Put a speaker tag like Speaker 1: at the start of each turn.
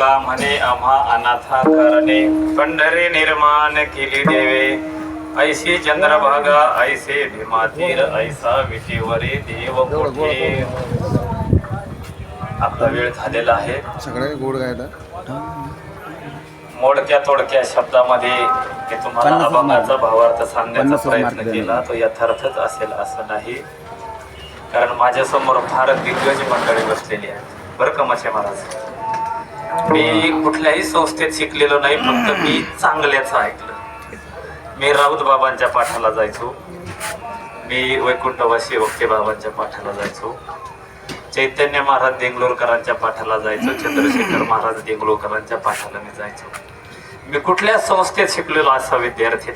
Speaker 1: तुका म्हणे आम्हा अनाथा करणे पंढरी निर्माण केली देवे ऐशी चंद्रभागा ऐसे भीमातीर ऐसा विटीवरी देव मोठे. आपला वेळ झालेला आहे.
Speaker 2: सगळ्या गोड गायला
Speaker 1: मोडक्या तोडक्या शब्दामध्ये मी तुम्हाला अभंगाचा भावार्थ सांगण्याचा प्रयत्न केला. तो यथार्थच असेल असं नाही, कारण माझ्यासमोर फार दिग्गज मंडळी बसलेली आहे बरं का मच्छे महाराज. मी कुठल्याही संस्थेत शिकलेलो नाही, फक्त मी चांगल्याच ऐकलं. मी राऊत बाबांच्या पाठाला जायचो, मी वैकुंठवासी वक्ते बाबांच्या पाठाला जायचो, चैतन्य महाराज देंगलोरकरांच्या पाठाला जायचो, चंद्रशेखर महाराज देंगलोरकरांच्या पाठाला मी जायचो. मी कुठल्या संस्थेत शिकलेलो असा विद्यार्थी